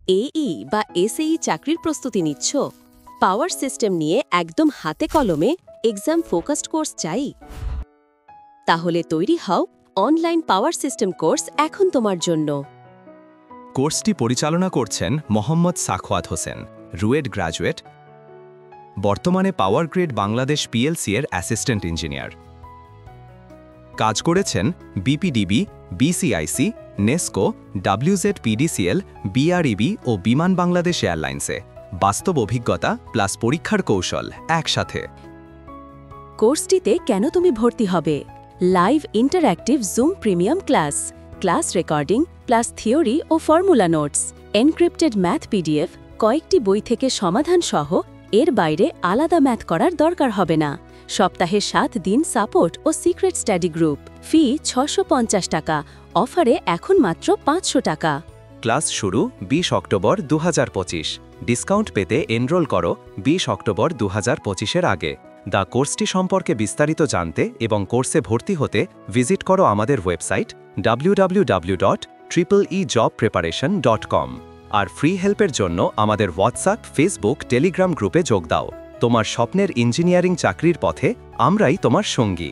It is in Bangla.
এই বা এসএই চাকরির প্রস্তুতি নিচ্ছ? পাওয়ার সিস্টেম নিয়ে একদম হাতে কলমে এক্সাম ফোকাসড কোর্স চাই? তাহলে তৈরি হও, অনলাইন পাওয়ার সিস্টেম কোর্স এখন তোমার জন্য। কোর্সটি পরিচালনা করছেন মোহাম্মদ সাখওয়াত হোসেন, রুয়েট গ্র্যাজুয়েট, বর্তমানে পাওয়ার গ্রিড বাংলাদেশ পিএলসি এর অ্যাসিস্ট্যান্ট ইঞ্জিনিয়ার। কাজ করেছেন BPDB, BCIC, NESCO, WZPDCL, BREB ও বিমান বাংলাদেশ এয়ারলাইন্সে। বাস্তব অভিজ্ঞতা প্লাস পরীক্ষার কৌশল একসাথে। কোর্সটিতে কেন তুমি ভর্তি হবে? Live interactive zoom premium class, class recording plus theory ও formula notes, encrypted math PDF, কয়েকটি বই থেকে সমাধান সহ। এর বাইরে আলাদা ম্যাথ করার দরকার হবে না। সপ্তাহে 7 দিন সাপোর্ট ও সিক্রেট স্টাডি গ্রুপ। ফি 650 টাকা, অফারে এখন মাত্র 500 টাকা। ক্লাস শুরু 20 অক্টোবর 2025। ডিসকাউন্ট পেতে এনরোল করো 20 অক্টোবর 2025-এর আগে। কোর্সটি সম্পর্কে বিস্তারিত জানতে এবং কোর্সে ভর্তি হতে ভিজিট করো আমাদের ওয়েবসাইট www.eejobpreparation.com। আর ফ্রি হেল্পের জন্য আমাদের হোয়াটসঅ্যাপ, ফেসবুক, টেলিগ্রাম গ্রুপে যোগ দাও। তোমার স্বপ্নের ইঞ্জিনিয়ারিং চাকরির পথে আমরাই তোমার সঙ্গী।